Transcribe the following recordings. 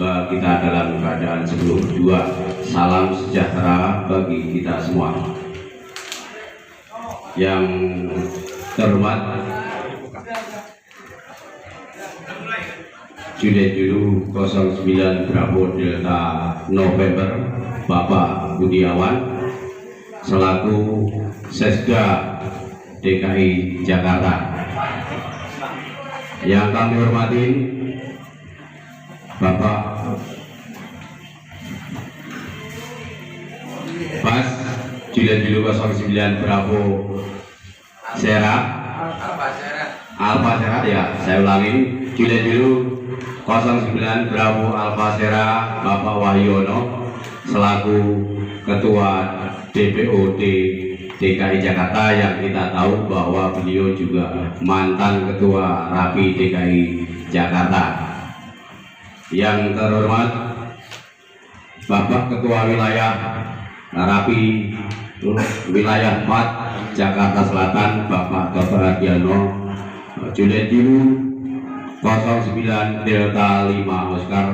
semoga kita dalam keadaan sebelum berdua. Salam sejahtera bagi kita semua. Yang terhormat Juliet Juru 09 Bravo Delta November Bapak Budiawan selaku Sesda DKI Jakarta. Yang kami hormati Bapak Bas Juliet Julu 09 Bravo Sera Alfa Sera ya, saya ulangi, Juliet Julu 09 Bravo Alfa Sera Bapak Wahyono selaku Ketua DPOD DKI Jakarta, yang kita tahu bahwa beliau juga mantan Ketua Rapi DKI Jakarta. Yang terhormat Bapak Ketua Wilayah Rapi Wilayah 4 Jakarta Selatan Bapak Dr. Adiano Juliet Julu 09 Delta 5 Oscar.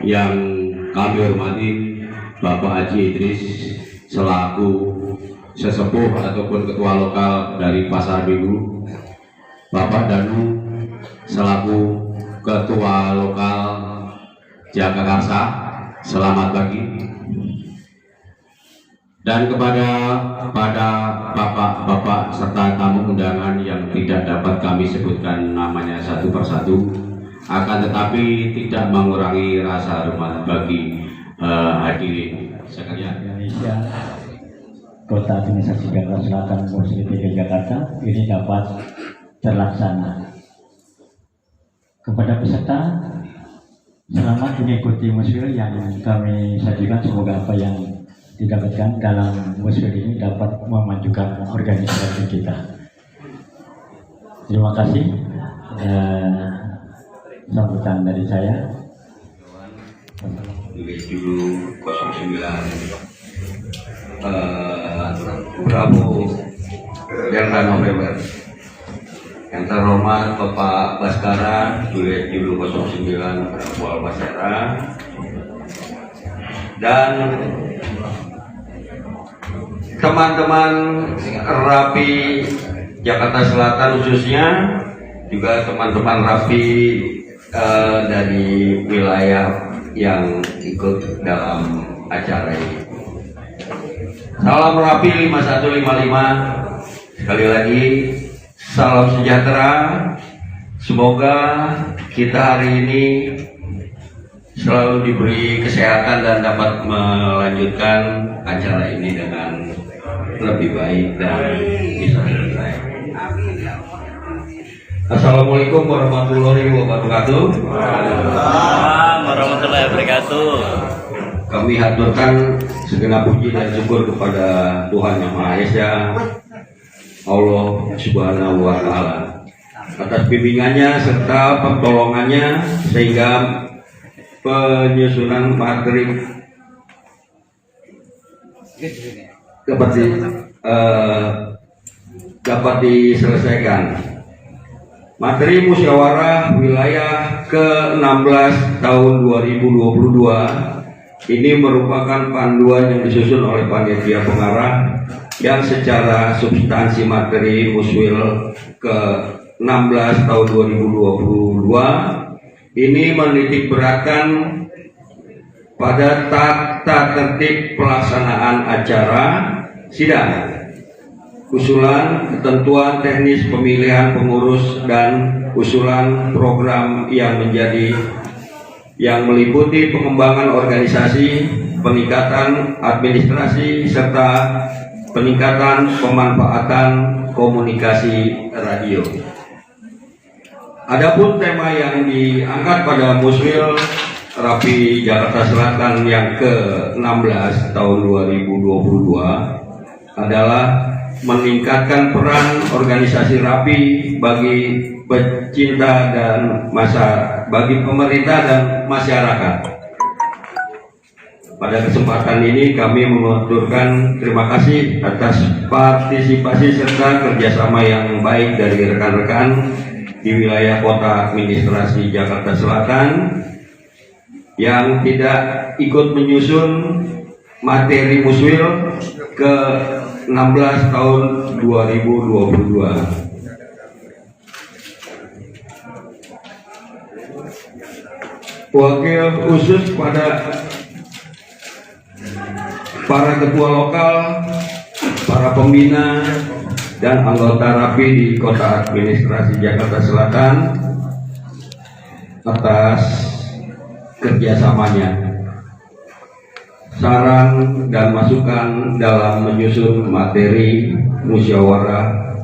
Yang kami hormati Bapak Haji Idris selaku sesepuh ataupun ketua lokal dari Pasar Minggu, Bapak Danu selaku ketua lokal Jagakarsa, selamat pagi. Dan kepada bapak-bapak serta tamu undangan yang tidak dapat kami sebutkan namanya satu persatu, akan tetapi tidak mengurangi rasa hormat bagi hadirin sekalian. Indonesia Kota Administrasi Jakarta Selatan Provinsi DKI Jakarta ini dapat terlaksana. Kepada peserta, selamat mengikuti musfil yang kami sajikan. Semoga apa yang didapatkan dalam musfil ini dapat memajukan organisasi kita. Terima kasih. Sambutan dari saya. Juliet Julu 09 Bravo Delta November. Yang terhormat Bapak Baskara Juliet Julu 09 Bravo Alfa Sera, dan teman-teman Rapi Jakarta Selatan, khususnya juga teman-teman Rapi dari wilayah yang ikut dalam acara ini. Salam Rapi 5155. Sekali lagi salam sejahtera. Semoga kita hari ini selalu diberi kesehatan dan dapat melanjutkan acara ini dengan lebih baik dan bisa selesai. Assalamualaikum warahmatullahi wabarakatuh. Warahmatullahi wabarakatuh. Kami haturkan segenap puji dan syukur kepada Tuhan Yang Maha Esa, Allah Subhanahu wa Ta'ala, atas bimbingannya serta pertolongannya sehingga penyusunan materi dapat diselesaikan. Materi musyawarah wilayah ke-16 tahun 2022 ini merupakan panduan yang disusun oleh panitia pengarah yang secara substansi materi muswil ke-16 tahun 2022 ini menitik beratkan pada tata tertib pelaksanaan acara sidang, usulan ketentuan teknis pemilihan pengurus, dan usulan program yang meliputi pengembangan organisasi, peningkatan administrasi, serta peningkatan pemanfaatan komunikasi radio. Adapun tema yang diangkat pada muswil Rapi Jakarta Selatan yang ke-16 tahun 2022 adalah meningkatkan peran organisasi Rapi bagi pecinta dan bagi pemerintah dan masyarakat. Pada kesempatan ini kami mengaturkan terima kasih atas partisipasi serta kerjasama yang baik dari rekan-rekan di wilayah Kota Administrasi Jakarta Selatan yang tidak ikut menyusun materi Muswil ke 16 tahun 2022. Wakil khusus pada para ketua lokal, para pembina, dan anggota RAPI di Kota Administrasi Jakarta Selatan atas kerjasamanya, saran dan masukan dalam menyusun materi musyawarah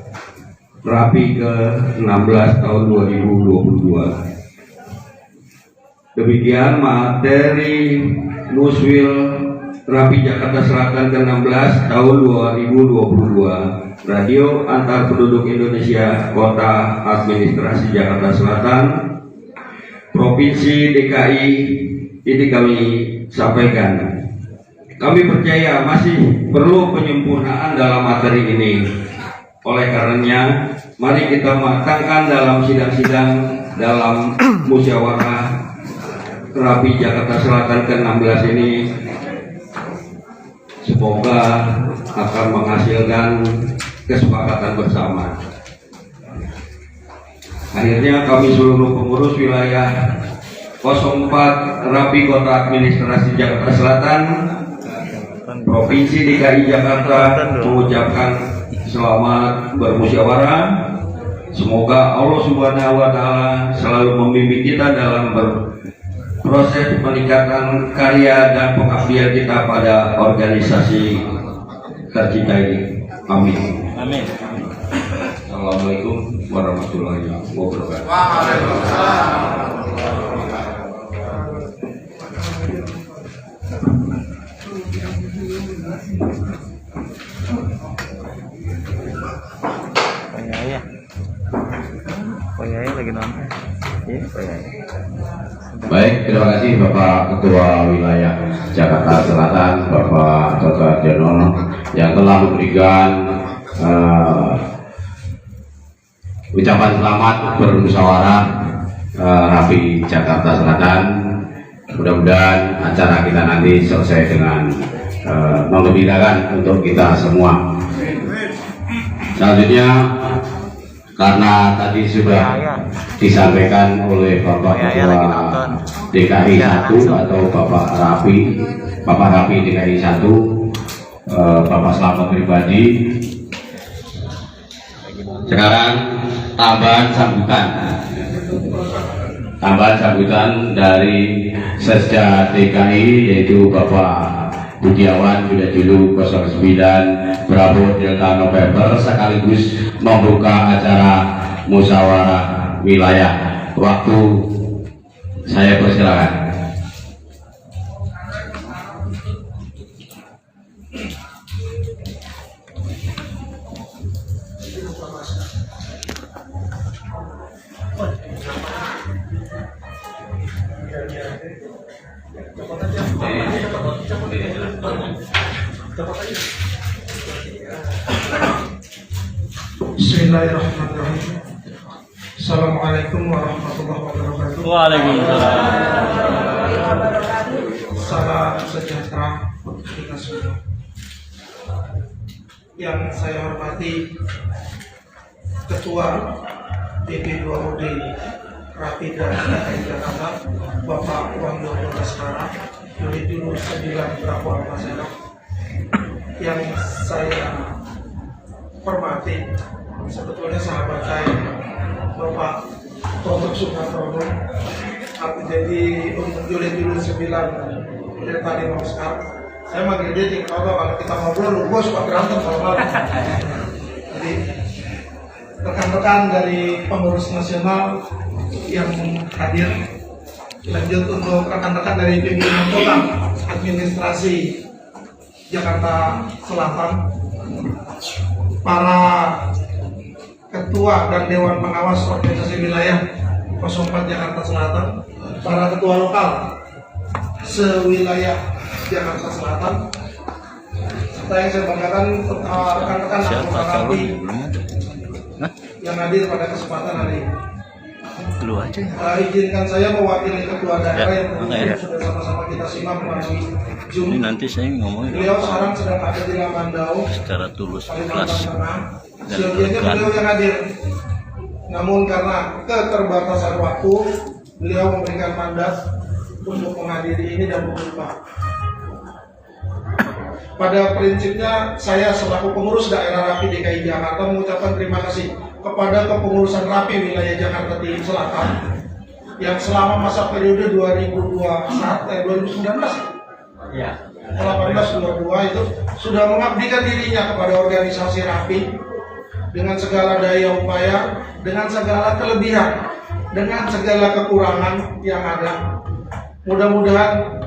RAPI ke-16 tahun 2022. Demikian materi Muswil RAPI Jakarta Selatan ke-16 tahun 2022. Radio Antar Penduduk Indonesia Kota Administrasi Jakarta Selatan Provinsi DKI ini kami sampaikan. Kami percaya masih perlu penyempurnaan dalam materi ini. Oleh karenanya, mari kita matangkan dalam sidang-sidang dalam musyawarah RAPI Jakarta Selatan ke-16 ini. Semoga akan menghasilkan kesepakatan bersama. Akhirnya kami seluruh pengurus wilayah 04 RAPI Kota Administrasi Jakarta Selatan Provinsi DKI Jakarta mengucapkan selamat bermusyawarah. Semoga Allah Subhanahu wa Ta'ala selalu membimbing kita dalam proses peningkatan karya dan pengabdian kita pada organisasi tercinta ini. Amin. Amin. Assalamualaikum warahmatullahi wabarakatuh. Pak Yaya lagi nonton. Iya, Pak Yaya. Baik, terima kasih Bapak Ketua Wilayah Jakarta Selatan, Bapak Toto Arjono yang telah memberikan ucapan selamat bermusyawarah RAPI Jakarta Selatan. Mudah-mudahan acara kita nanti selesai dengan menggembirakan untuk kita semua. Selanjutnya, karena tadi sudah disampaikan oleh Bapak Ketua DKI 1 atau Bapak Rapi DKI 1, Bapak Selamat pribadi. Sekarang tambahan sambutan dari Sesda DKI yaitu Bapak Budiawan Widajulu 09 Bravo Delta November sekaligus membuka acara musyawarah wilayah. Waktu saya persilakan. Bismillahirrahmanirrahim. Assalamualaikum warahmatullahi wabarakatuh. Waalaikumsalam. Salam sejahtera kita semua. Yang saya hormati Ketua DP2OD RAPI DKI Jakarta Bapak Wangdo Baskara unit 9 Bravo Almasena. Yang saya hormati sebetulnya sahabat saya Bapak Toto Sukartono, aku jadi untuk unit 9 Delta 5 Oscar. Saya manggil dia di kalau kita ngobrol, gue suka berantem kalau jadi rekan-rekan dari pengurus nasional yang hadir, lanjut untuk rekan-rekan dari pimpinan kota administrasi Jakarta Selatan, para ketua dan dewan pengawas organisasi wilayah 04 Jakarta Selatan, para ketua lokal sewilayah Jakarta Selatan, serta yang saya banggakan rekan-rekan anggota RAPI yang hadir pada kesempatan hari ini. Lu aja. Izinkan saya mewakili ketua daerah Ya, yang oke, ya. sudah sama-sama kita simak melalui Zoom. Ini nanti saya ngomongin Beliau sekarang sedang ada di Lamandau, secara tulus Kalimantan ikhlas. Tengah. Dan Seyogianya elegan. beliau yang hadir. Namun karena keterbatasan waktu, beliau memberikan mandat untuk menghadiri ini dan berjumpa. Pada prinsipnya, saya selaku pengurus daerah RAPI DKI Jakarta mengucapkan terima kasih kepada kepengurusan RAPI wilayah Jakarta Timur Selatan yang selama masa periode 2019 Ya. 18-22 itu sudah mengabdikan dirinya kepada organisasi RAPI dengan segala daya upaya, dengan segala kelebihan, dengan segala kekurangan yang ada. Mudah-mudahan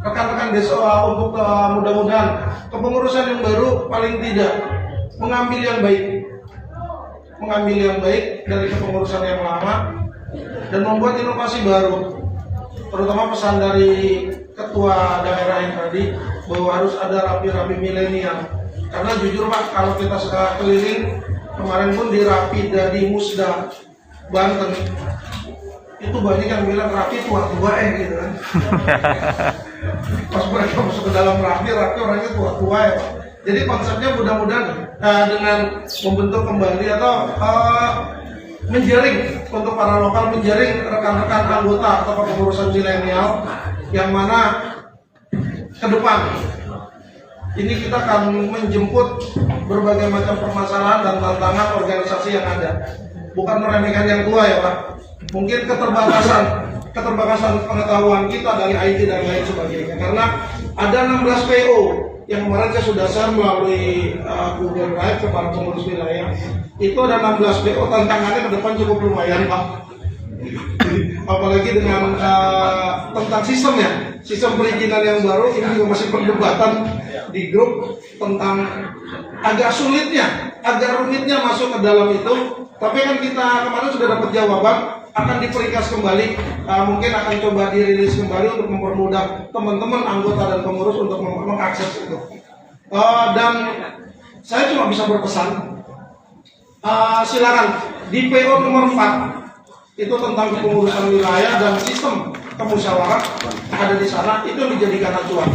rekan-rekan desa untuk mudah-mudahan kepengurusan yang baru paling tidak mengambil yang baik dari kepengurusan yang lama dan membuat inovasi baru, terutama pesan dari ketua daerah yang tadi bahwa harus ada rapi-rapi milenial. Karena jujur Pak, kalau kita sudah keliling kemarin pun di Rapi dari Musda Banten itu banyak yang bilang Rapi tua-tua gitu kan. Pas mereka masuk ke dalam Rapi orangnya tua-tua ya Pak. Jadi konsepnya mudah-mudahan dengan membentuk kembali atau menjaring untuk para lokal, menjaring rekan-rekan anggota atau kepengurusan milenial yang mana ke depan ini kita akan menjemput berbagai macam permasalahan dan tantangan organisasi yang ada. Bukan meremehkan yang tua ya Pak. Mungkin keterbatasan pengetahuan kita dari IT dan lain sebagainya. Karena ada 16 PO yang kemarin saya sudah share melalui Google Drive ke para pengurus wilayah. Itu ada 16 PO, tantangannya ke depan cukup lumayan Pak. Apalagi dengan tentang sistem perizinan yang baru, ini juga masih perdebatan di grup tentang agak rumitnya masuk ke dalam itu. Tapi kan kita kemarin sudah dapat jawaban, akan diperingkas kembali, mungkin akan coba dirilis kembali untuk mempermudah teman-teman anggota dan pengurus untuk mengakses itu. Dan saya cuma bisa berpesan, silakan di PO nomor 4 itu tentang kepengurusan wilayah dan sistem kemusyawarah ada di sana, itu dijadikan acuan.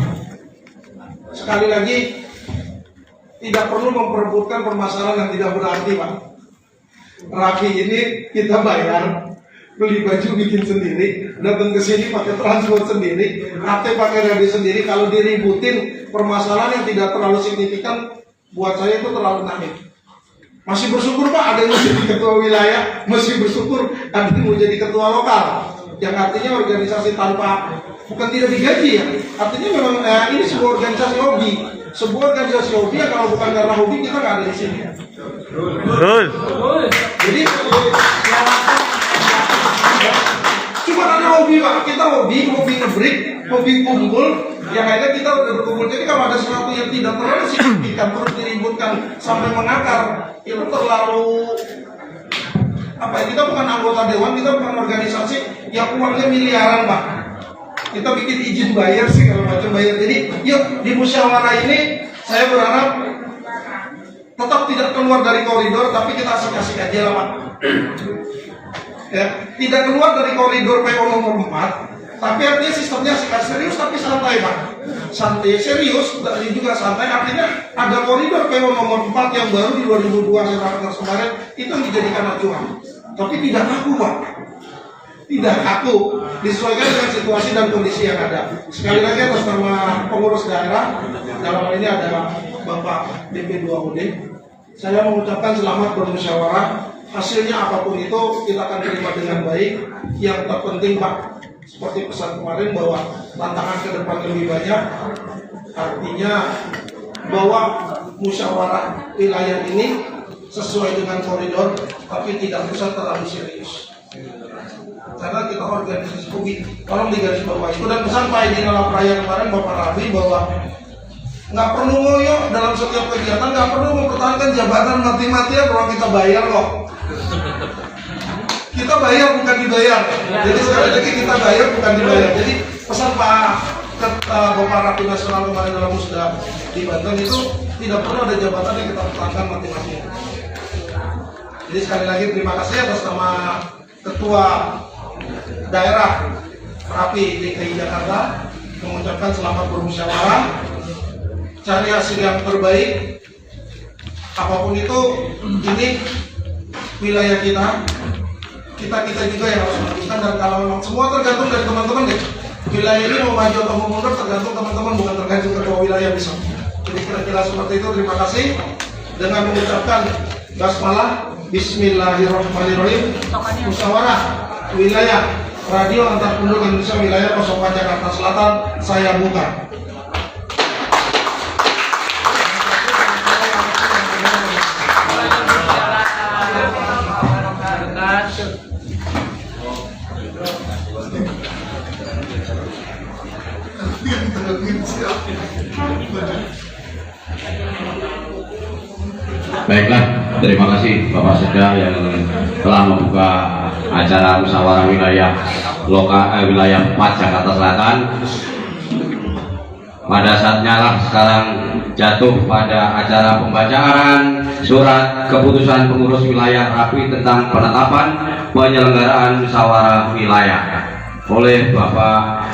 Sekali lagi, tidak perlu memperebutkan permasalahan yang tidak berarti Pak. Rapi ini kita bayar, beli baju bikin sendiri, datang ke sini pakai transport sendiri, AT pakai radio sendiri. Kalau diributin permasalahan yang tidak terlalu signifikan, buat saya itu terlalu naif. Masih bersyukur Pak ada yang mau jadi ketua wilayah, masih bersyukur ada yang mau jadi ketua lokal. Yang artinya organisasi tanpa, bukan tidak digaji ya, artinya memang ini sebuah organisasi hobi. Sebuah organisasi hobi yang kalau bukan karena hobi kita nggak ada di sini. Betul. Jadi cuma karena hobi Pak, kita hobi ngebreak, hobi kumpul, yang akhirnya kita udah berkumpul. Jadi kalau ada sesuatu yang tidak terlalu signifikan terus diributkan sampai mengakar, itu terlalu apa ya, kita bukan anggota dewan, kita bukan organisasi yang uangnya miliaran Pak. Kita bikin izin bayar sih kalau macam bayar. Jadi yuk di musyawarah ini saya berharap tetap tidak keluar dari koridor, tapi kita asik-asik aja lah Pak. Ya, tidak keluar dari koridor PO nomor 4, tapi artinya sistemnya serius tapi santai Pak. Santai serius dan juga santai, artinya ada koridor PO nomor 4 yang baru di 2002 kemarin itu dijadikan acuan. Tapi tidak kaku Pak. Tidak kaku, disesuaikan dengan situasi dan kondisi yang ada. Sekali lagi atas nama pengurus daerah, dalam hal ini ada Bapak DP2OD, saya mengucapkan selamat bermusyawarah. Hasilnya apapun itu kita akan terima dengan baik. Yang terpenting Pak, seperti pesan kemarin bahwa tantangan ke depan lebih banyak, artinya bahwa musyawarah wilayah ini sesuai dengan koridor, tapi tidak usah terlalu serius. Karena kita organisasi hobi, tolong digarisbawahi itu. Dan pesan Pak Edi dalam raya kemarin Bapak Rabi bahwa nggak perlu ngoyo dalam setiap kegiatan, nggak perlu mempertahankan jabatan mati-matian kalau kita bayar kok. Kita bayar bukan dibayar. Jadi sekali lagi kita bayar bukan dibayar. Jadi pesan Bapak Rabi Nasional kemarin dalam Musda di Banten itu tidak perlu ada jabatan yang kita pertahankan mati-matian. Jadi sekali lagi terima kasih atas nama Ketua Daerah Rapi DKI Jakarta mengucapkan selamat bermusyawarah, cari hasil yang terbaik. Apapun itu, ini wilayah kita juga yang harus memutuskan, dan kalau memang semua tergantung dari teman-teman deh. Wilayah ini mau maju atau mau mundur tergantung teman-teman, bukan tergantung ketua wilayah besok. Jadi kira-kira seperti itu. Terima kasih. Dengan mengucapkan basmalah, Bismillahirrahmanirrahim, musyawarah wilayah Radio Antar Penduduk Indonesia wilayah 04 Jakarta Selatan saya buka. Baiklah, terima kasih Bapak Sekda yang telah membuka acara musyawarah wilayah wilayah 4 Jakarta Selatan. Pada saatnya lah sekarang jatuh pada acara pembacaan surat keputusan pengurus wilayah Rapi tentang penetapan penyelenggaraan musyawarah wilayah oleh Bapak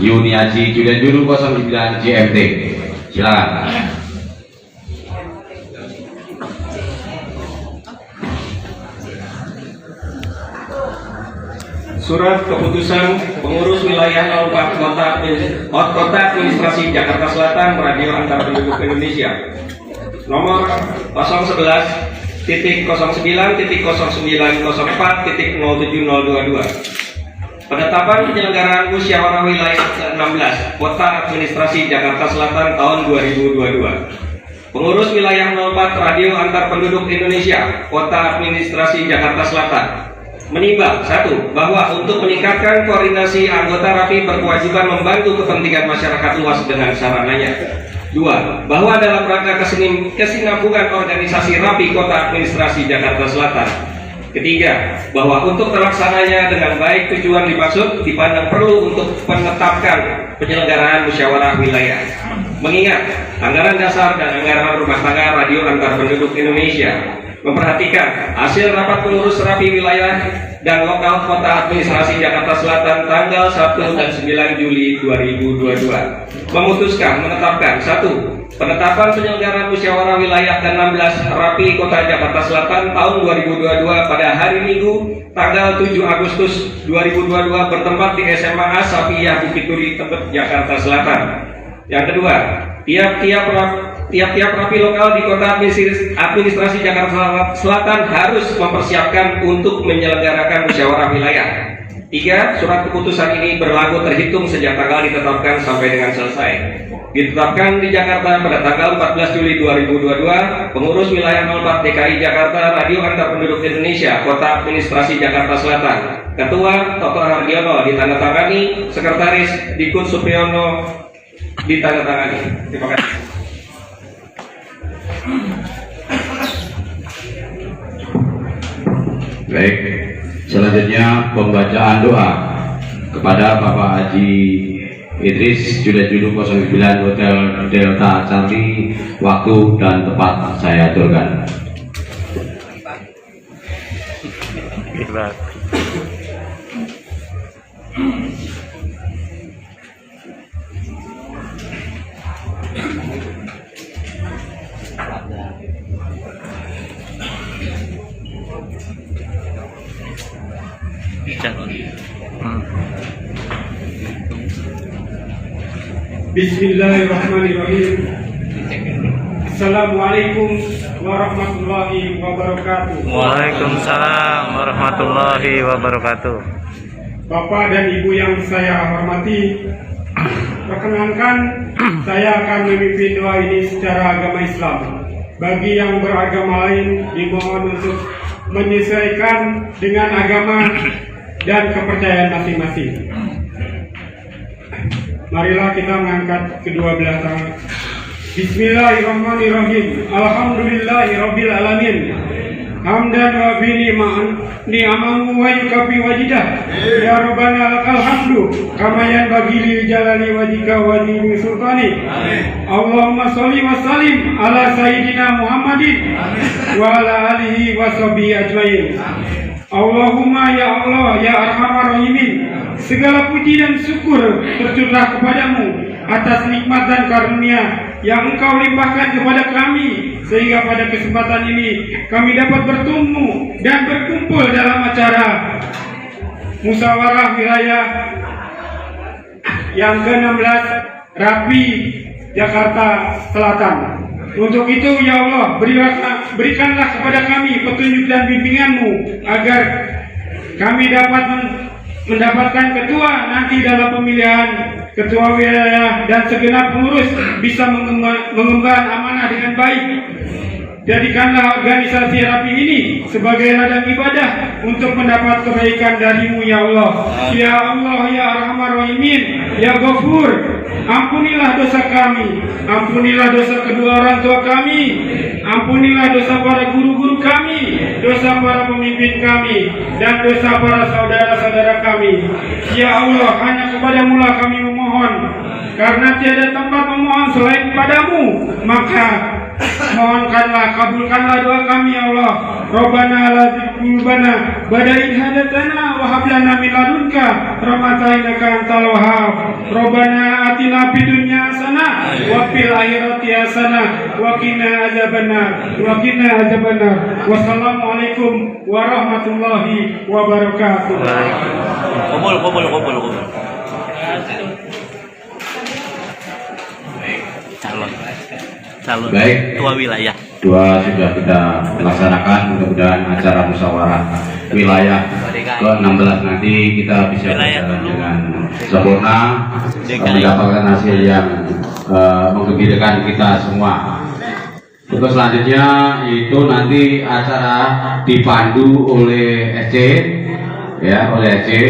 Yuniaji Julian Juru 09 GMT. Silakan. Surat keputusan pengurus wilayah 04 Kota Administrasi Jakarta Selatan Radio Antar Penduduk Indonesia nomor 011-09.0904.07022 penetapan penyelenggaraan musyawarah wilayah ke-16 Kota Administrasi Jakarta Selatan tahun 2022. Pengurus wilayah 04 Radio Antar Penduduk Indonesia Kota Administrasi Jakarta Selatan menimbang, 1. Bahwa untuk meningkatkan koordinasi anggota Rapi berkewajiban membantu kepentingan masyarakat luas dengan sarananya. 2. Bahwa dalam rangka kesinambungan organisasi Rapi Kota Administrasi Jakarta Selatan. 3. Bahwa untuk terlaksananya dengan baik tujuan dimaksud dipandang perlu untuk menetapkan penyelenggaraan musyawarah wilayah. Mengingat anggaran dasar dan anggaran rumah tangga Radio Antar Penduduk Indonesia memperhatikan hasil rapat pengurus Rapi wilayah dan lokal Kota Administrasi Jakarta Selatan tanggal 1 dan 9 Juli 2022 memutuskan menetapkan 1. Penetapan penyelenggaraan musyawarah wilayah ke-16 Rapi Kota Jakarta Selatan tahun 2022 pada hari Minggu tanggal 7 Agustus 2022 bertempat di SMA Asafiyah Bukit Duri, Tebet, Jakarta Selatan. Yang kedua, tiap-tiap Rapi lokal di Kota Administrasi Jakarta Selatan harus mempersiapkan untuk menyelenggarakan musyawarah wilayah. 3. Surat keputusan ini berlaku terhitung sejak tanggal ditetapkan sampai dengan selesai. Ditetapkan di Jakarta pada tanggal 14 Juli 2022, pengurus wilayah 04 DKI Jakarta Radio Antar Penduduk Indonesia Kota Administrasi Jakarta Selatan. Ketua Toto Hardiono ditandatangani, Sekretaris Dikut Supriyono ditandatangani. Terima kasih. Baik, selanjutnya pembacaan doa kepada Bapak Haji Idris Julian Juru 09 Hotel Delta Charlie. Waktu dan tempat saya aturkan. Bismillahirrahmanirrahim. Assalamualaikum warahmatullahi wabarakatuh. Waalaikumsalam warahmatullahi wabarakatuh. Bapak dan Ibu yang saya hormati, perkenankan saya akan memimpin doa ini secara agama Islam. Bagi yang beragama lain dimohon untuk menyesuaikan dengan agama dan kepercayaan masing-masing. Marilah kita mengangkat kedua belah tangan. Bismillahirrahmanirrahim. Alhamdulillahirabbil alamin. Hamdan wa bi ni'amahu wa yukafi wajidah. Ya Rabbana lakal hamdu kama yanbaghi li jalali wajhika wa li sultani. Allahumma sholli wa sallim ala sayyidina Muhammadin wa ala alihi wa sahbihi ajmain. Allahumma ya Allah ya Arhamar Rahimin, segala puji dan syukur tercurah kepadamu atas nikmat dan karunia yang Engkau limpahkan kepada kami, sehingga pada kesempatan ini kami dapat bertemu dan berkumpul dalam acara musyawarah wilayah yang ke-16 Rapi Jakarta Selatan. Untuk itu ya Allah, berikanlah kepada kami petunjuk dan bimbingan-Mu agar kami dapat mendapatkan ketua nanti dalam pemilihan ketua wilayah dan segenap pengurus bisa mengemban amanah dengan baik. Jadikanlah organisasi Rapi ini sebagai ladang ibadah untuk mendapat kebaikan dari-Mu ya Allah. Ya Allah ya Arhamar Rahimin, ya Ghafur, ampunilah dosa kami, ampunilah dosa kedua orang tua kami, ampunilah dosa para guru-guru kami, dosa para pemimpin kami, dan dosa para saudara-saudara kami. Ya Allah, hanya kepadamu lah kami memohon, karena tiada tempat memohon selain padamu, maka mohonkanlah, kabulkanlah doa kami ya Allah. Rabbana la tuzigh qulubana ba'da idh hadaytana wa hab lana min ladunka rahmatan innaka antal wahhab. Rabbana atina fid dunya hasanah wa fil akhirati hasanah wa qina adzabannar wa qina adzabannar. Wassalamualaikum warahmatullahi wabarakatuh. Kubul. Calon Baik. ketua wilayah. Dua sudah kita laksanakan, mudah-mudahan acara musyawarah wilayah ke-16 nanti kita bisa berjalan dengan sempurna, mendapatkan hasil yang menggembirakan kita semua. Untuk selanjutnya itu nanti acara dipandu oleh SC, ya, oleh SC.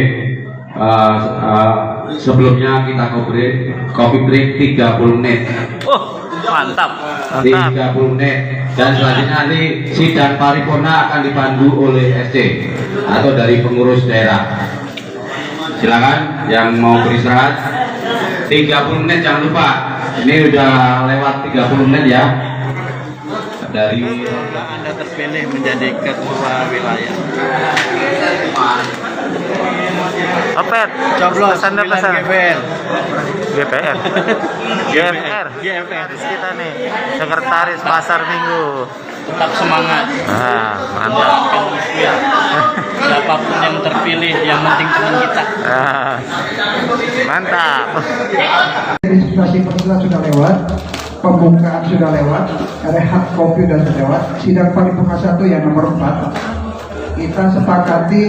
Sebelumnya kita kopi break 30 menit. Mantap. 30 menit, dan selanjutnya nanti sidang paripurna akan dipandu oleh SC atau dari pengurus daerah. Silakan yang mau beristirahat 30 menit, jangan lupa ini udah lewat 30 menit ya. Dari Anda terpilih menjadi ketua wilayah. Opet, coblos pesan GPR. Kita nih, sekretaris pasar minggu. Tetap semangat. Mantap. Siapapun yang terpilih, yang penting teman kita. Mantap. Registrasi peserta sudah lewat, pembukaan sudah lewat, rehat kopi sudah lewat, sidang paripurna 1 yang nomor 4 kita sepakati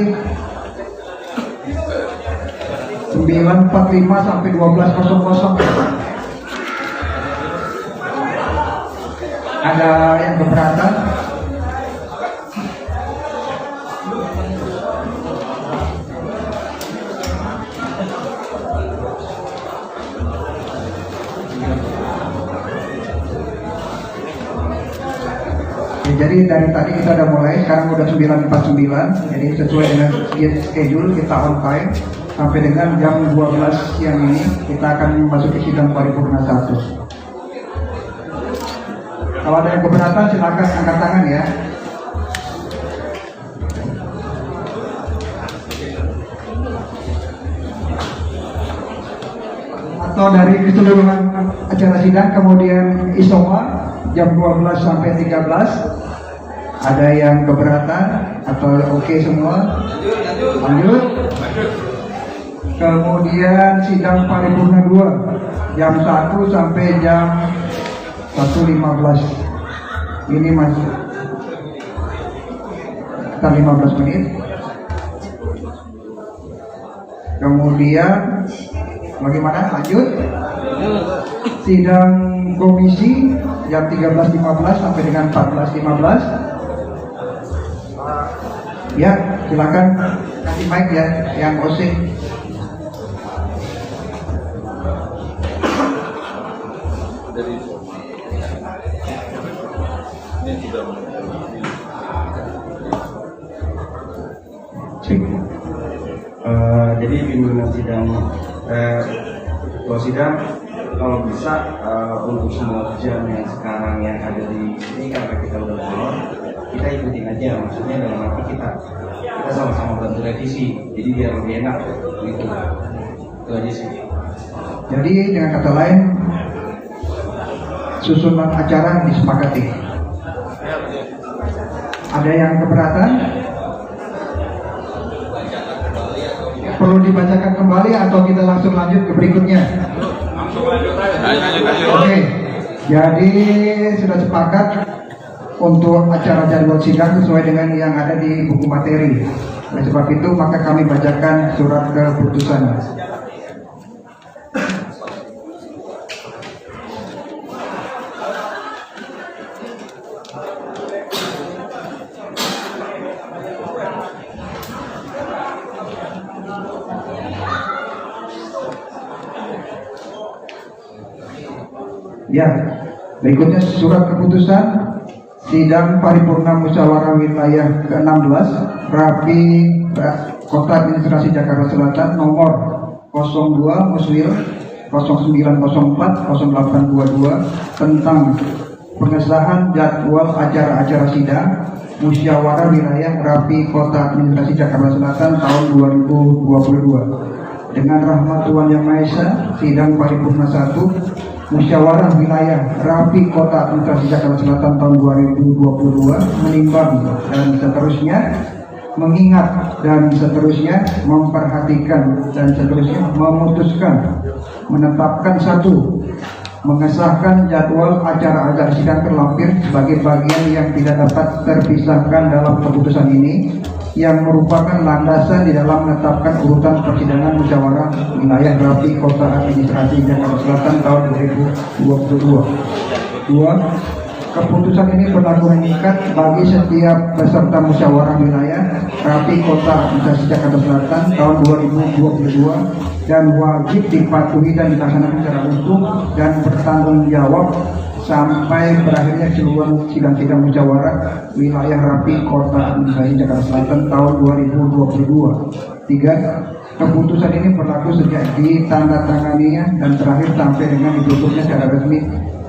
9.45 sampai 12.00. Ada yang keberatan? Jadi dari tadi kita udah mulai, sekarang udah 9.49, jadi sesuai dengan schedule kita on time sampai dengan jam 12 siang ini kita akan memasuki sidang paripurna 1. Kalau ada yang keberatan silakan angkat tangan ya. Atau dari keseluruhan acara sidang kemudian isoma jam 12 sampai 13. Ada yang keberatan atau oke semua? Lanjut. Kemudian sidang paripurna 2 jam 1 sampai jam 1.15. Ini masih sekitar 15 menit. Kemudian bagaimana? Lanjut. Sidang komisi jam 13.15 sampai dengan 14.15. Ya, silakan kasih mic ya yang OC. Jadi bimbingan sidang sidang kalau bisa untuk semua ujian yang sekarang yang ada di sini karena kita udah keluar, kita ikutin aja, maksudnya dalam arti kita sama-sama bantu revisi, jadi biar lebih enak gitu. Itu aja sih. Jadi dengan kata lain, susunan acara disepakati. Ada yang keberatan? Perlu dibacakan kembali atau kita langsung lanjut ke berikutnya? Oke, jadi sudah sepakat untuk acara jadwal sidang sesuai dengan yang ada di buku materi. Oleh sebab itu maka kami bacakan surat keputusan. Ya, berikutnya surat keputusan sidang paripurna musyawarah wilayah ke-16 Rapi Kota Administrasi Jakarta Selatan nomor 02 Muswil 0904 0822 tentang pengesahan jadwal acara-acara sidang musyawarah wilayah Rapi Kota Administrasi Jakarta Selatan tahun 2022. Dengan rahmat Tuhan Yang Maha Esa, sidang paripurna 1 musyawarah wilayah Rapi Kota Administrasi Jakarta Selatan tahun 2022 menimbang dan seterusnya, mengingat dan seterusnya, memperhatikan dan seterusnya, memutuskan, menetapkan 1. Mengesahkan jadwal acara-acara sidang terlampir sebagai bagian yang tidak dapat terpisahkan dalam keputusan ini, yang merupakan landasan di dalam menetapkan urutan persidangan musyawarah wilayah Rapi Kota Administrasi Jakarta Selatan tahun 2022. 2. Keputusan ini berlaku mengikat bagi setiap peserta musyawarah wilayah Rapi Kota Administrasi Jakarta Selatan tahun 2022 dan wajib dipatuhi dan dilaksanakan secara utuh dan bertanggung jawab sampai berakhirnya keseluruhan sidang-sidang musyawarah wilayah Rapi Kota Administrasi Jakarta Selatan tahun 2022. 3. Keputusan ini berlaku sejak ditandatanganinya dan terakhir sampai dengan ditutupnya secara resmi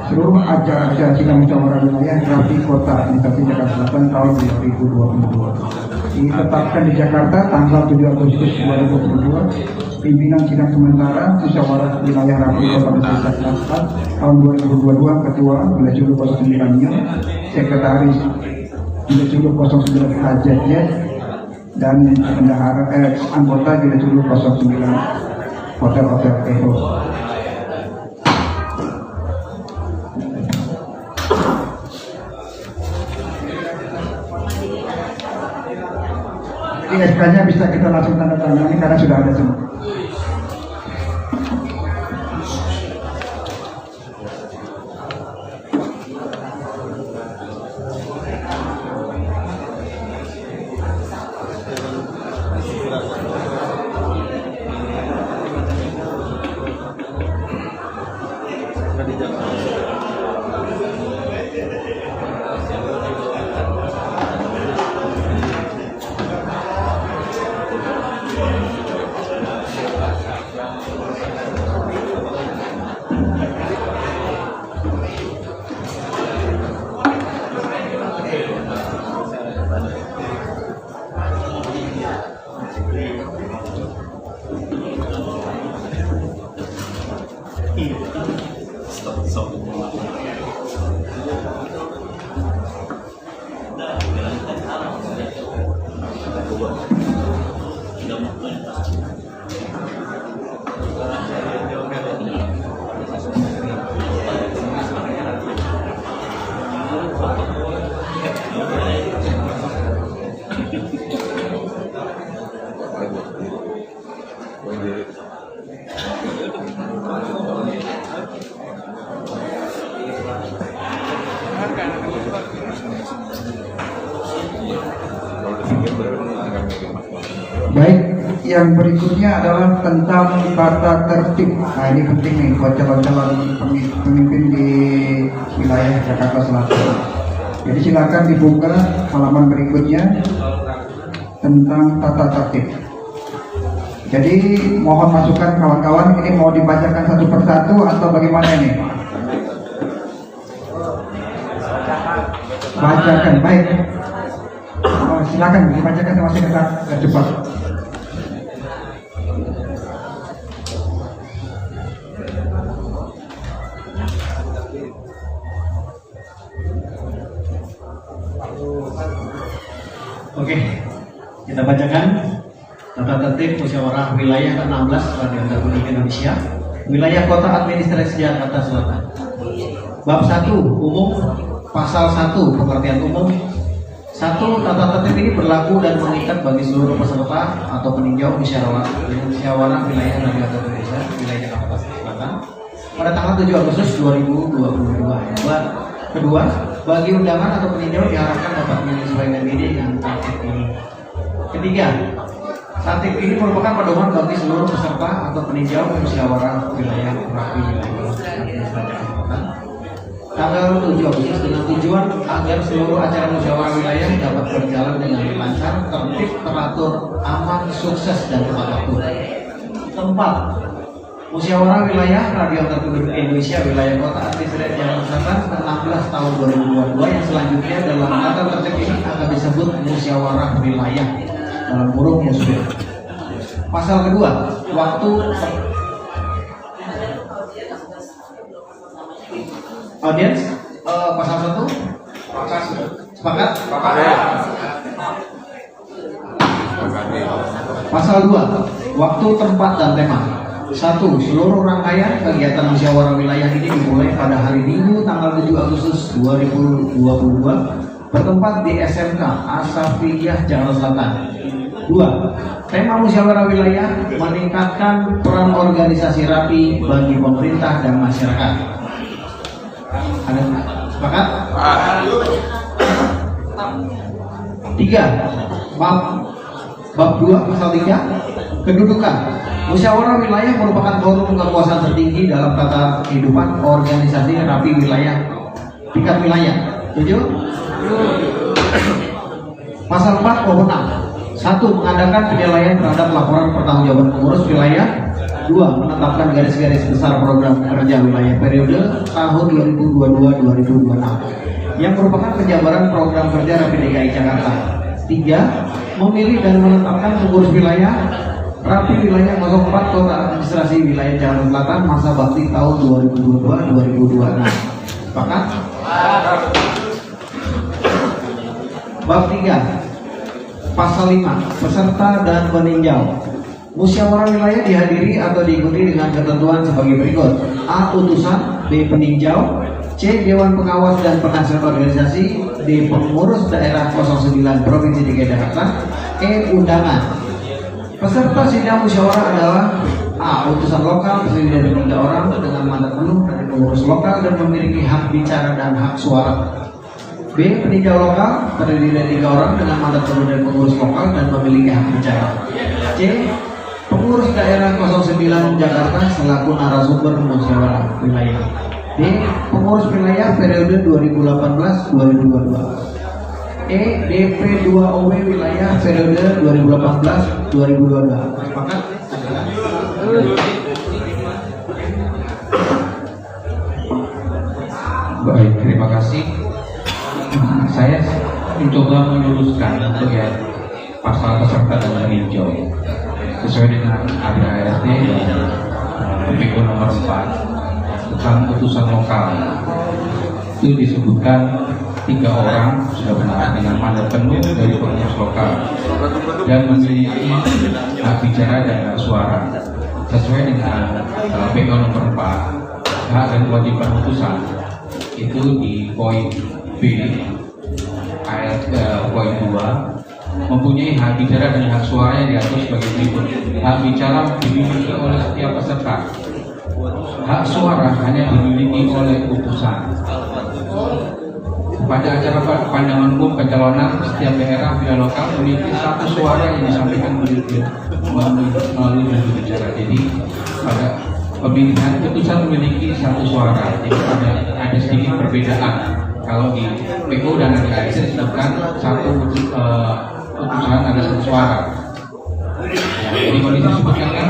seluruh acara-acara sidang musyawarah wilayah Rapi Kota Administrasi Jakarta Selatan tahun 2022. Ditetapkan di Jakarta tanggal 7 Agustus 2022. Pimpinan sidang sementara musyawarah wilayah Rapi Kota Administrasi Jakarta Selatan tahun 2022 Ketua Bila Julu 09 Mil, Sekretaris Bila Julu 09 Hajat dan bendahara anggota Bila Julu 09 Hotel Eho. Jadi SK-nya bisa kita langsung tanda tangani karena sudah ada semua. Baik, yang berikutnya adalah tentang tata tertib. Nah, ini penting nih buat calon-calon pemimpin di wilayah Jakarta Selatan. Jadi silakan dibuka halaman berikutnya tentang tata tertib. Jadi mohon masukan kawan-kawan, ini mau dibacakan satu persatu atau bagaimana ini? Bacakan, baik. Silakan dibacakan sama sekretar cepat. Oke, kita bacakan tata tertib musyawarah wilayah ke-16 Radio Republik Indonesia, wilayah kota administrasi Jakarta Selatan. Bab 1 umum, pasal 1 pengertian umum. 1. Tata tertib ini berlaku dan mengikat bagi seluruh peserta atau peninjau musyawarah wilayah Radio Republik Indonesia, wilayah Jakarta Selatan pada tanggal 7 Agustus 2022. Kedua, bagi undangan atau peninjau diharapkan dapat menyesuaikan diri dengan tatip ini. Ketiga, tatip ini merupakan pedoman bagi seluruh peserta atau peninjau musyawarah wilayah rapi wilayah Jakarta. Tanggal 7 Agustus dengan tujuan agar seluruh acara musyawarah wilayah dapat berjalan dengan lancar, tertib, teratur, aman, sukses dan tepat waktu. Tempat musyawarah wilayah Radio Republik Indonesia wilayah kota administrasi Jakarta Selatan ke-16 tahun 2022 yang selanjutnya dalam tata tertib ini akan disebut musyawarah wilayah dalam kurung musbir. Pasal kedua, waktu audiens pasal 1 sepakat? Pasal 2, waktu, tempat dan tema. 1. Seluruh rangkaian kegiatan musyawarah wilayah ini dimulai pada hari Minggu tanggal 7 Agustus 2022 bertempat di SMK Asafiyah Jakarta Selatan. 2. Tema musyawarah wilayah meningkatkan peran organisasi rapi bagi pemerintah dan masyarakat. Ada sepakat? 3. Bab 2 pasal 3 kedudukan. Musyawarah wilayah merupakan forum kekuasaan tertinggi dalam tata kehidupan organisasi rapi wilayah tingkat wilayah. Setuju? Pasal 4 wewenang. 1. Mengadakan penilaian terhadap laporan pertanggungjawaban pengurus wilayah. 2. Menetapkan garis-garis besar program kerja wilayah periode tahun 2022-2026 yang merupakan penjabaran program kerja Rapi DKI Jakarta. 3. Memilih dan menetapkan pengurus wilayah Rapi wilayah 04 Kota Administrasi Wilayah Jakarta Selatan masa bakti tahun 2022-2026. Sepakat? Bab 3 Pasal 5 Peserta dan peninjau. Musyawarah wilayah dihadiri atau diikuti dengan ketentuan sebagai berikut: A. Utusan, B. Peninjau, C. Dewan Pengawas dan Penasihat Organisasi, D. Pengurus Daerah 09 Provinsi DKI Jakarta, E. Undangan. Peserta sidang musyawarah adalah A. Utusan lokal terdiri dari 3 orang dengan mandat penuh dari pengurus lokal dan memiliki hak bicara dan hak suara. B. Peninjau lokal terdiri dari 3 orang dengan mandat penuh dari pengurus lokal dan memiliki hak bicara. C. Pengurus daerah 09 Jakarta selaku narasumber musyawarah wilayah. D. Pengurus wilayah periode 2018-2022. E. DP2OW wilayah periode 2018-2022. Sepakat? Baik, terima kasih. Saya mencoba meluruskan untuk ya pasal peserta dan peninjau sesuai dengan ADART dan PPO nomor 4 tentang putusan lokal. Itu disebutkan 3 orang sudah benar dengan mandat penuh dari pengurus lokal dan memiliki hak bicara dan hak suara sesuai dengan PPO nomor 4. Hak dan kewajiban putusan itu di poin B ayat poin 2 mempunyai hak bicara dan hak suara yang diatur sebagai berikut. Hak bicara dimiliki oleh setiap peserta. Hak suara hanya dimiliki oleh putusan. Pada acara pandangan umum pencalonan, setiap daerah wilayah lokal memiliki 1 suara yang disampaikan melalui juru bicara. Jadi pada pemilihan putusan memiliki 1 suara. Jadi ada sedikit perbedaan. Kalau di PO dan ADART disebutkan 1 putusan ada 1 suara. Jadi kalau disebutkan kan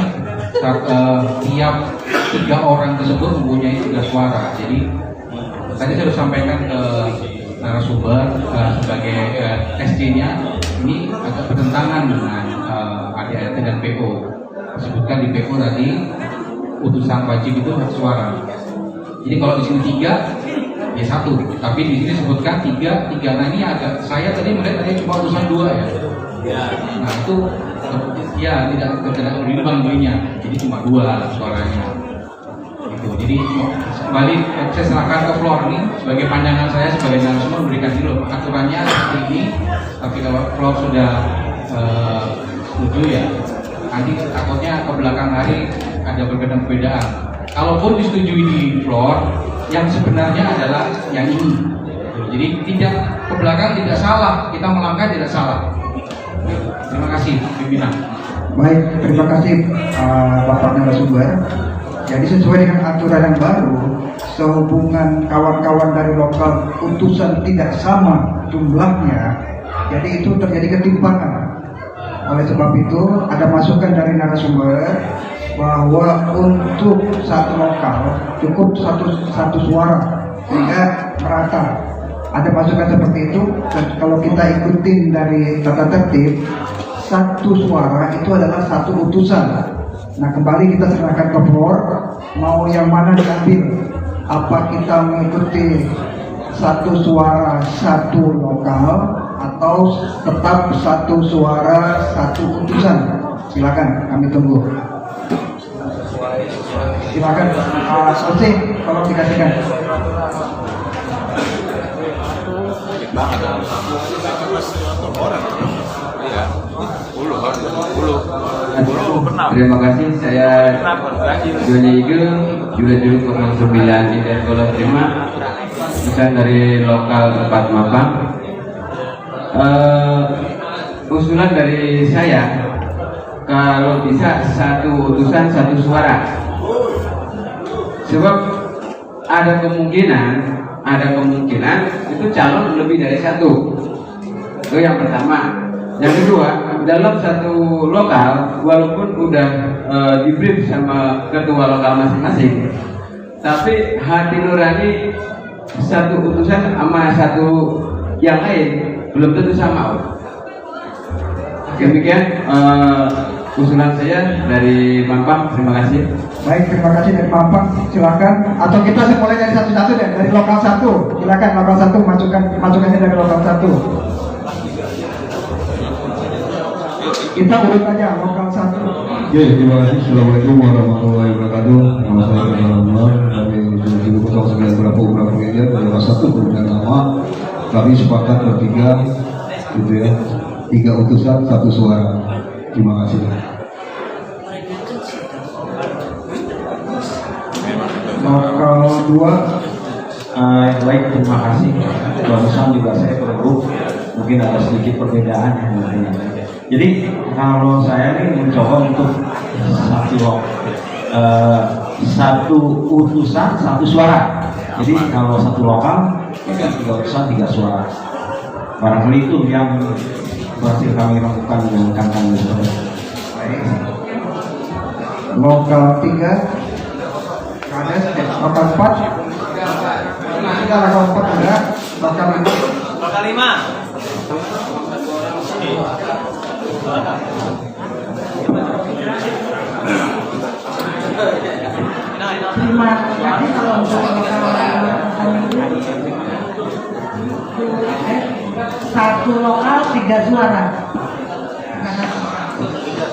tiap 3 orang tersebut mempunyai 3 suara. Jadi tadi saya sudah sampaikan ke narasumber sebagai SC-nya bertentangan dengan ADART dan PO. Disebutkan di PO tadi utusan wajib itu hak suara. Jadi kalau di sini 3 ya 1, tapi di sini disebutkan 3. Nah ini agak, saya tadi melihat tadi cuma utusan 2 ya. Nah itu ya tidak berimbang bunyinya, jadi cuma 2 suaranya. Gitu. Jadi kembali saya serahkan ke Floor nih sebagai pandangan saya sebagai narasumber, memberikan dulu aturannya seperti ini. Tapi kalau Floor sudah setuju ya, nanti takutnya ke belakang hari ada perbedaan-perbedaan. Kalaupun disetujui di Floor, yang sebenarnya adalah yang ini. Jadi tidak ke belakang tidak salah, kita melangkah tidak salah. Terima kasih pimpinan. Baik, terima kasih Bapak narasumber. Jadi sesuai dengan aturan yang baru, sehubungan kawan-kawan dari lokal utusan tidak sama jumlahnya, jadi itu terjadi ketimpangan. Oleh sebab itu ada masukan dari narasumber bahwa untuk satu lokal cukup satu suara sehingga merata. Ada masukan seperti itu, dan kalau kita ikutin dari tata tertib, satu suara itu adalah satu utusan. Nah kembali kita serahkan ke Floor, mau yang mana diambil? Apa kita mengikuti satu suara satu lokal atau tetap satu suara satu utusan? Silakan, kami tunggu. Silakan, Oce, tolong dikasihkan. Terima kasih, saya Joni Igeng, Juru 09 Indah Sekolah Terima, bukan dari lokal tempat Mapang. Usulan dari saya, kalau bisa satu utusan satu suara, sebab ada kemungkinan itu calon lebih dari satu. Itu yang pertama. Yang kedua, dalam satu lokal walaupun udah di-brief sama ketua lokal masing-masing, tapi hati nurani satu utusan sama satu yang lain belum tentu sama. Demikian usulan saya dari Mampang. Terima kasih. Baik, terima kasih dari Mampang. Silakan. Atau kita mulai dari satu-satu deh, dari lokal 1. Silakan lokal 1 masukannya dari lokal 1. Kita urut aja lokal 1. Oke, terima kasih. Assalamualaikum warahmatullahi wabarakatuh. Nama saya Muhammad. Kami Juru 09 berapa dari lokal 1 berbeda nama. Kami sepakat bertiga, gitu ya. 3 utusan 1 suara. Terima kasih. Lokal 2. Baik, terima kasih. Barusan juga saya perlu mungkin ada sedikit perbedaan. Jadi kalau saya ini mencoba untuk satu utusan satu suara. Jadi kalau satu lokal itu 3 utusan 3 suara. Barangkali itu yang berhasil kami lakukan dengan rekan-rekan tersebut. Lokal 3. Ada lokal 4. Kita lokal 4 ada. Lokal 5. Lokal 5. Terima kasih. Kalau untuk satu lokal 3 suara.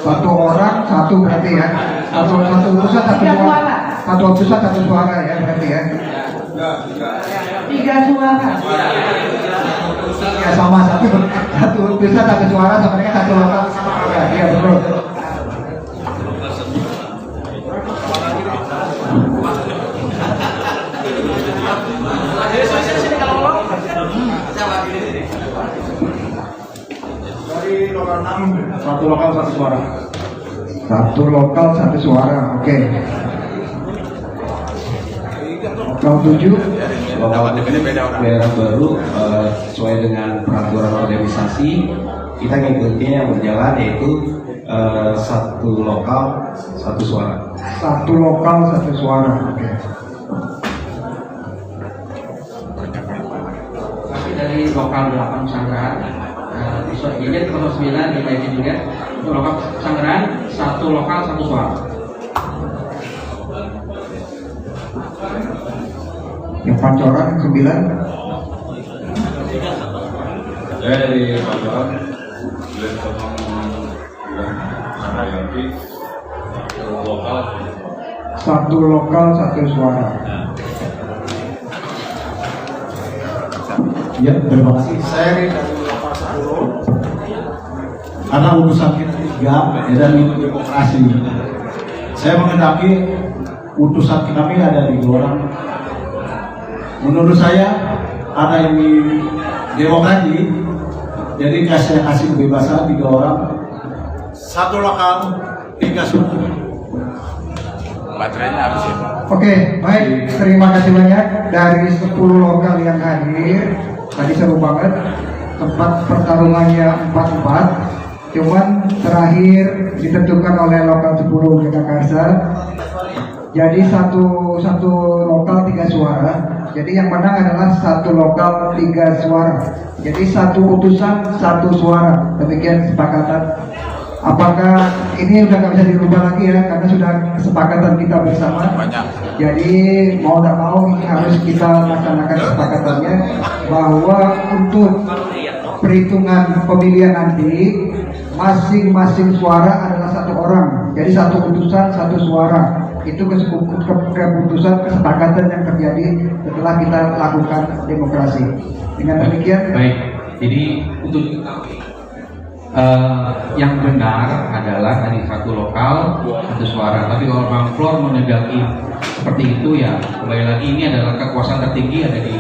Satu orang 1 berarti ya. Satu utusan 1 suara. Satu utusan 1 suara ya berarti ya. 3 suara. Ya sama satu utusan 1 suara sama dengan 1 lokal. Ya betul. Dari lokal 6. 1 lokal 1 suara. 1 lokal 1 suara. Oke. Lokal 7. Daerah baru sesuai dengan peraturan organisasi kita ngikutin yang berjalan yaitu 1 lokal 1 suara. 1 lokal 1 suara. Oke. Tapi dari lokal 8 Nusantara Jadi 09 ditaikin juga. Untuk lokal Sanggeran 1 lokal 1 suara. Yang Pancoran 9. Saya dari Pancoran, Glenn Tomang Sarayanti, lokal. 1 lokal 1 suara. Ya, terima kasih. Saya dari lokal 10. Karena utusan kita 3 dan itu demokrasi. Saya mengendaki utusan kami ada 3 orang. Menurut saya ada yang di demokrasi, jadi saya kasih kebebasan 3 orang, 1 lokal 3 suara. Baterainya habis ya. Oke, baik. Terima kasih banyak dari 10 lokal yang hadir. Tadi seru banget. Tempat pertarungannya 4-4. Cuman terakhir ditentukan oleh lokal 10 Jakarta. Jadi satu lokal 3 suara. Jadi yang menang adalah 1 lokal 3 suara. Jadi 1 utusan 1 suara. Demikian kesepakatan. Apakah ini udah nggak bisa dirubah lagi ya, karena sudah kesepakatan kita bersama. Jadi mau tidak mau ini harus kita laksanakan kesepakatannya bahwa untuk perhitungan pemilihan nanti masing-masing suara adalah 1 orang. Jadi 1 utusan 1 suara. Itu keputusan kesepakatan yang terjadi setelah kita lakukan demokrasi. Dengan demikian. Baik. Jadi untuk yang benar adalah tadi 1 lokal 1 suara. Tapi kalau Bang Flor menegaki seperti itu ya kembali lagi ini adalah kekuasaan tertinggi ada di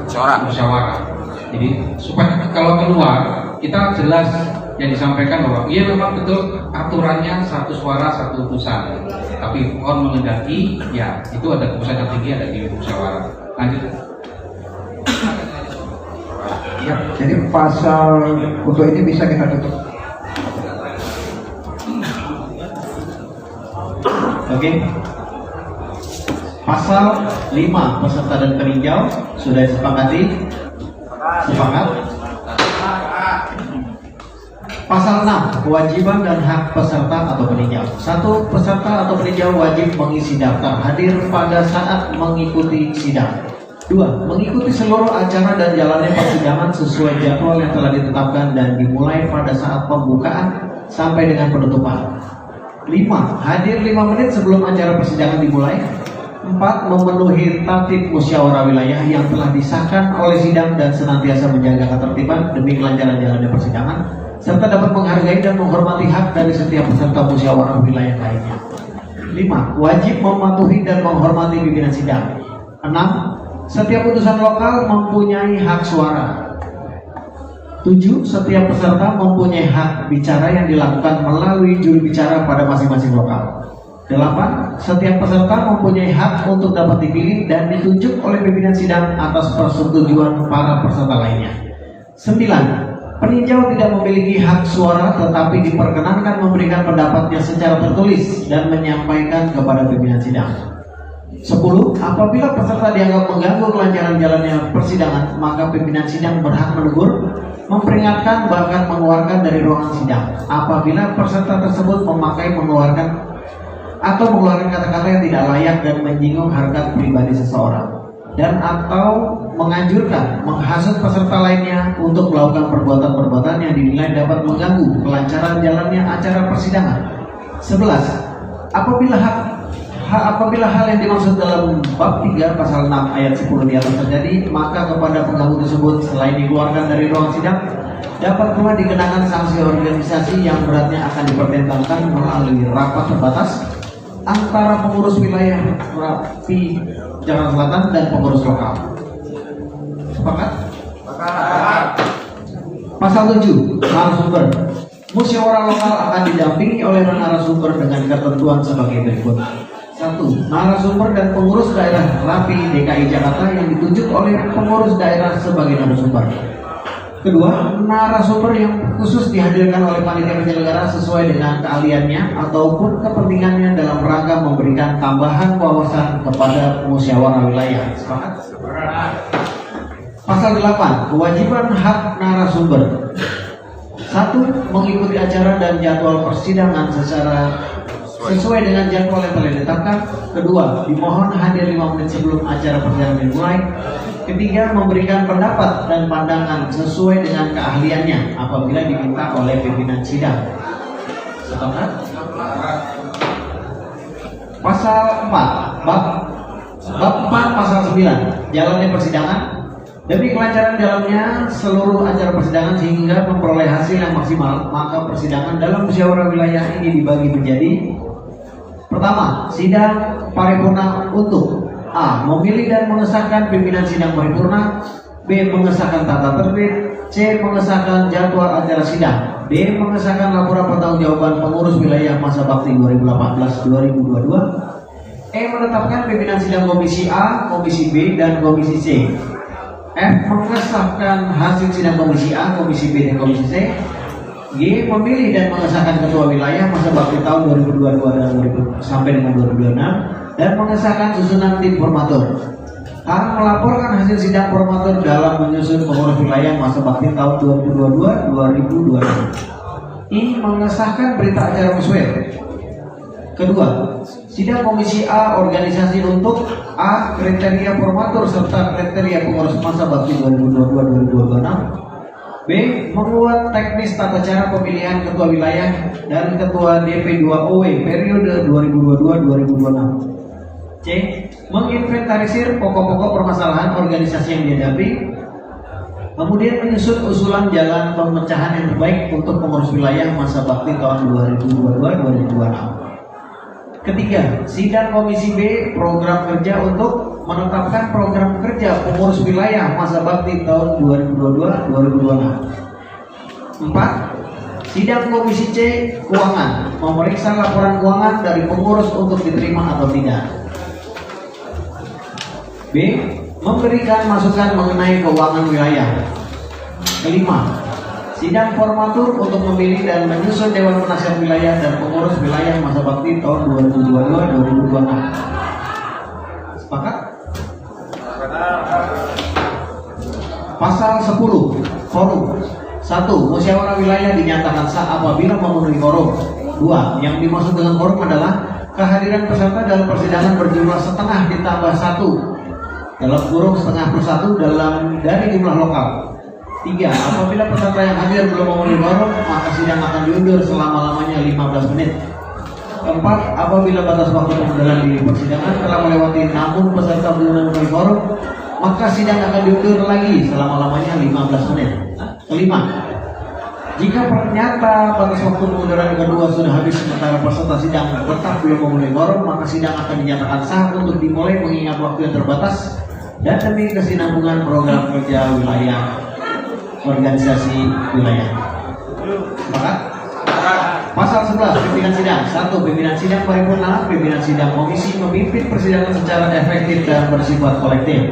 musyawarah. Jadi supaya kalau keluar kita jelas yang disampaikan bahwa iya memang betul aturannya 1 suara 1 utusan. Tapi on mengendaki ya itu ada kekuasaan tertinggi ada di musyawarah. Lanjut. Ya, jadi pasal untuk ini bisa kita tutup. Oke. Pasal 5 peserta dan peninjau sudah disepakati. Sepakat. Pasal 6 kewajiban dan hak peserta atau peninjau. 1. Peserta atau peninjau wajib mengisi daftar hadir pada saat mengikuti sidang. 2. Mengikuti seluruh acara dan jalannya persidangan sesuai jadwal yang telah ditetapkan dan dimulai pada saat pembukaan sampai dengan penutupan. 5. Hadir 5 menit sebelum acara persidangan dimulai. 4. Memenuhi tatib musyawarah wilayah yang telah disahkan oleh sidang dan senantiasa menjaga ketertiban demi kelancaran jalannya persidangan, serta dapat menghargai dan menghormati hak dari setiap peserta musyawarah wilayah lainnya. 5. Wajib mematuhi dan menghormati pimpinan sidang. 6. Setiap putusan lokal mempunyai hak suara. 7. Setiap peserta mempunyai hak bicara yang dilakukan melalui juru bicara pada masing-masing lokal. 8. Setiap peserta mempunyai hak untuk dapat dipilih dan ditunjuk oleh pimpinan sidang atas persetujuan para peserta lainnya. 9. Peninjau tidak memiliki hak suara tetapi diperkenankan memberikan pendapatnya secara tertulis dan menyampaikan kepada pimpinan sidang. 10. Apabila peserta dianggap mengganggu kelancaran jalannya persidangan, maka pimpinan sidang berhak menegur, memperingatkan, bahkan mengeluarkan dari ruangan sidang. Apabila peserta tersebut mengeluarkan kata-kata yang tidak layak dan menyinggung harkat pribadi seseorang, dan atau menganjurkan, menghasut peserta lainnya untuk melakukan perbuatan-perbuatan yang dinilai dapat mengganggu kelancaran jalannya acara persidangan. 11. Apabila hal yang dimaksud dalam bab 3 pasal 6 ayat 10 di atas terjadi, maka kepada pengganggu tersebut selain dikeluarkan dari ruang sidang, dapat pula dikenakan sanksi organisasi yang beratnya akan dipertimbangkan melalui rapat terbatas antara pengurus wilayah Rapi Jakarta Selatan dan pengurus lokal. Sepakat? Sepakat. Pasal 7 narasumber. Musyawarah lokal akan didampingi oleh narasumber dengan ketentuan sebagai berikut. 1. Narasumber dan pengurus daerah Rapi DKI Jakarta yang ditunjuk oleh pengurus daerah sebagai narasumber. Kedua, narasumber yang khusus dihadirkan oleh panitia penyelenggara sesuai dengan keahliannya ataupun kepentingannya dalam rangka memberikan tambahan wawasan kepada musyawarah wilayah. Sepakat? Pasal 8. Kewajiban hak narasumber. 1. Satu, mengikuti acara dan jadwal persidangan sesuai dengan jadwal yang telah ditetapkan. Kedua, dimohon hadir 5 menit sebelum acara persidangan dimulai. Ketiga, memberikan pendapat dan pandangan sesuai dengan keahliannya apabila diminta oleh pimpinan sidang. Sepakat? Pasal 4, bab 4 pasal 9, jalannya persidangan. Demi kelancaran jalannya seluruh acara persidangan sehingga memperoleh hasil yang maksimal, maka persidangan dalam musyawarah wilayah ini dibagi menjadi: pertama, sidang paripurna untuk A. Memilih dan mengesahkan pimpinan sidang paripurna, B. Mengesahkan tata tertib, C. Mengesahkan jadwal acara sidang, D. Mengesahkan laporan pertanggungjawaban pengurus wilayah masa bakti 2018-2022, E. Menetapkan pimpinan sidang komisi A, komisi B, dan komisi C, F. Mengesahkan hasil sidang komisi A, komisi B, dan komisi C, G. Memilih dan mengesahkan ketua wilayah masa bakti tahun 2022 dan sampai dengan 2026 dan mengesahkan susunan tim formatur. H. Melaporkan hasil sidang formatur dalam menyusun pengurus wilayah masa bakti tahun 2022-2026. I. Mengesahkan berita acara musyawarah. Kedua, sidang komisi A organisasi untuk A. Kriteria formatur serta kriteria pengurus masa bakti 2022-2026. B. Membuat teknis tata cara pemilihan ketua wilayah dan ketua DP2OW periode 2022-2026. C. Menginventarisir pokok-pokok permasalahan organisasi yang dihadapi, kemudian menyusun usulan jalan pemecahan yang terbaik untuk pengurus wilayah masa bakti tahun 2022-2026. Ketiga, sidang komisi B program kerja untuk menetapkan program kerja pengurus wilayah masa bakti tahun 2022-2026. 4. Sidang komisi C keuangan, memeriksa laporan keuangan dari pengurus untuk diterima atau tidak. B. Memberikan masukan mengenai keuangan wilayah. Kelima, sidang formatur untuk memilih dan menyusun Dewan Penasihat Wilayah dan pengurus wilayah masa bakti tahun 2022-2026. Sepakat? Pasal 10, forum. 1. Musyawarah wilayah dinyatakan sah apabila memenuhi forum. 2. Yang dimaksud dengan forum adalah kehadiran peserta dalam persidangan berjumlah setengah ditambah 1 dalam kurung setengah per 1 dari jumlah lokal. 3. Apabila peserta yang hadir belum memenuhi quorum, maka sidang akan diundur selama-lamanya 15 menit. 4. Apabila batas waktu pengunduran diri persidangan telah melewati namun peserta belum memenuhi quorum, maka sidang akan diundur lagi selama-lamanya 15 menit. 5. Jika ternyata batas waktu pengunduran kedua sudah habis sementara peserta sidang tetap belum memenuhi quorum, maka sidang akan dinyatakan sah untuk dimulai mengingat waktu yang terbatas dan demi kesinambungan program kerja wilayah organisasi wilayah. Sepakat? Pasal 11, pimpinan sidang. 1. Pimpinan sidang paripurna, pimpinan sidang komisi memimpin persidangan secara efektif dan bersifat kolektif.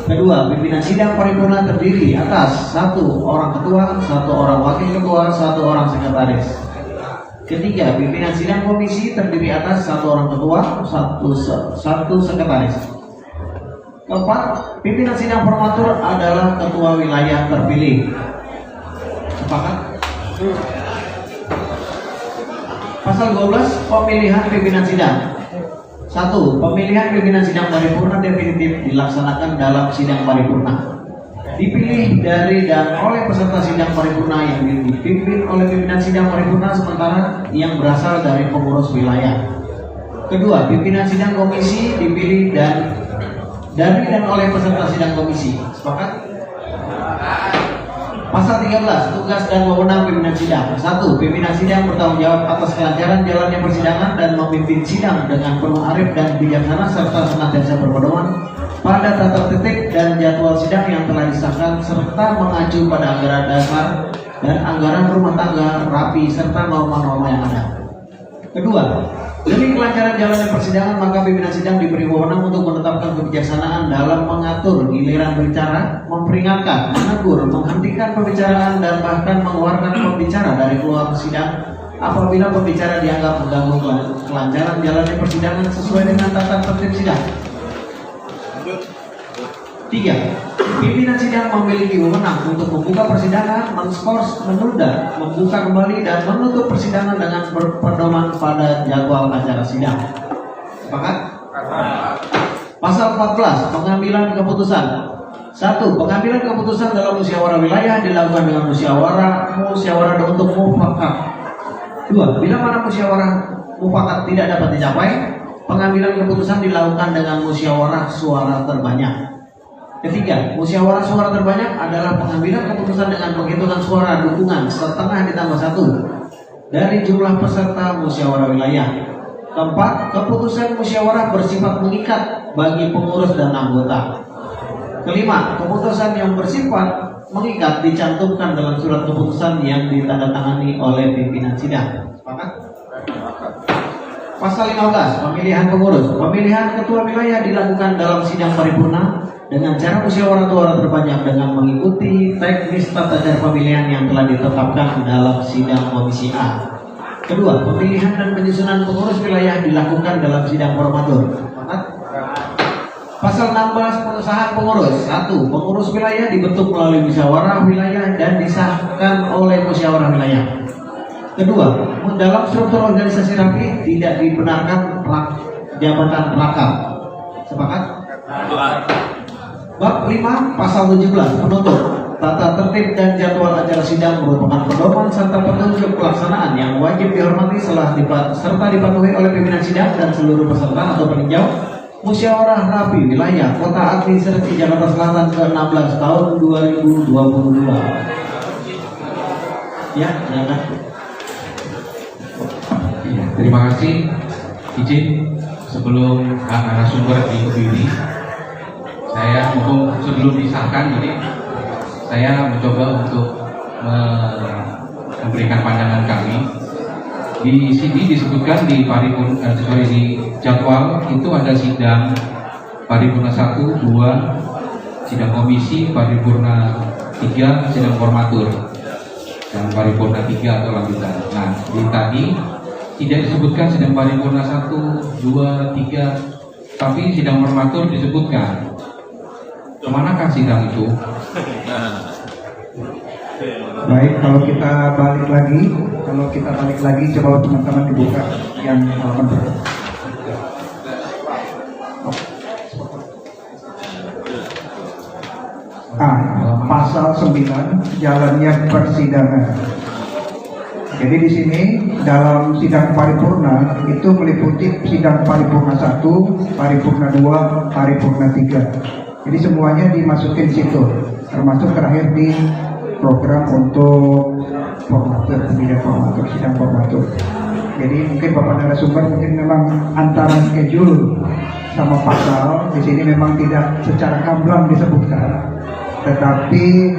Kedua, pimpinan sidang paripurna terdiri atas 1 orang ketua, 1 orang wakil ketua, 1 orang sekretaris. Ketiga, pimpinan sidang komisi terdiri atas 1 orang ketua, 1 sekretaris. Keempat, pimpinan sidang formatur adalah ketua wilayah terpilih. Sepakat? Pasal 12, pemilihan pimpinan sidang. 1. Pemilihan pimpinan sidang paripurna definitif dilaksanakan dalam sidang paripurna. Dipilih dari dan oleh peserta sidang paripurna yang dipimpin oleh pimpinan sidang paripurna sementara yang berasal dari pengurus wilayah. Kedua, pimpinan sidang komisi dipilih dari dan oleh peserta sidang komisi. Sepakat? Pasal 13, tugas dan wewenang pimpinan sidang. 1. Pimpinan sidang bertanggung jawab atas kelancaran jalannya persidangan dan memimpin sidang dengan penuh arif dan bijaksana serta senantiasa berpedoman pada tata tertib dan jadwal sidang yang telah disahkan serta mengacu pada anggaran dasar dan anggaran rumah tangga rapi serta norma-norma yang ada. Kedua, demi kelancaran jalannya persidangan maka pimpinan sidang diberi wewenang untuk menetapkan kebijaksanaan dalam mengatur giliran berbicara, memperingatkan, menegur, menghentikan pembicaraan dan bahkan mengeluarkan pembicara dari ruang sidang apabila pembicara dianggap mengganggu kelancaran jalannya persidangan sesuai dengan tata tertib sidang. 3. pimpinan sidang memiliki wewenang untuk membuka persidangan, menskors, menunda, membuka kembali, dan menutup persidangan dengan berpedoman pada jadwal acara sidang. Sepakat? Pasal 14, pengambilan keputusan. 1. Pengambilan keputusan dalam musyawarah wilayah dilakukan dengan musyawarah untuk mufakat. 2. Bila mana musyawarah mufakat tidak dapat dicapai, pengambilan keputusan dilakukan dengan musyawarah suara terbanyak. 3. Musyawarah suara terbanyak adalah pengambilan keputusan dengan penghitungan suara dukungan setengah ditambah 1 dari jumlah peserta musyawarah wilayah. 4. Keputusan musyawarah bersifat mengikat bagi pengurus dan anggota. 5. Keputusan yang bersifat mengikat dicantumkan dalam surat keputusan yang ditandatangani oleh pimpinan sidang. Sepakat? Pasal 15, pemilihan pengurus. Pemilihan ketua wilayah dilakukan dalam sidang paripurna dengan cara musyawarah suara terbanyak dengan mengikuti teknis tata cara pemilihan yang telah ditetapkan dalam sidang komisi A. Kedua, pemilihan dan penyusunan pengurus wilayah dilakukan dalam sidang formatur. Pasal 16, pengesahan pengurus. 1. Pengurus wilayah dibentuk melalui musyawarah wilayah dan disahkan oleh musyawarah wilayah. Kedua, dalam struktur organisasi rapi tidak dibenarkan jabatan pelakar. Sepakat? Bab 5, pasal 17, penuntut. Tata tertib dan jadwal acara sidang merupakan pedoman serta petunjuk pelaksanaan yang wajib dihormati serta dipatuhi oleh pimpinan sidang dan seluruh peserta atau peninjau musyawarah rapi wilayah Kota Administrasi Jakarta Selatan ke-16 tahun 2022. Ya, silakan. Terima kasih. Izin sebelum narasumber dihubungi, saya sebelum disahkan ini saya mencoba untuk memberikan pandangan kami. Di sini disebutkan di di jadwal itu ada sidang paripurna 1, 2, sidang komisi, paripurna 3, sidang formatur, dan paripurna 3 atau lanjutan. Nah, di tadi tidak disebutkan sidang paripurna 1, 2, 3, tapi sidang formatur disebutkan. Kemanakah sidang itu? Baik, kalau kita balik lagi, coba teman-teman dibuka yang halaman berikut. Pasal 9, jalannya persidangan. Jadi di sini dalam sidang paripurna itu meliputi sidang paripurna 1, paripurna 2, paripurna 3. Jadi semuanya dimasukin situ, termasuk terakhir di program untuk formatur, pemilihan formatur, sidang formatur. Jadi mungkin Bapak narasumber mungkin memang antara schedule sama pasal di sini memang tidak secara gamblang disebutkan, tetapi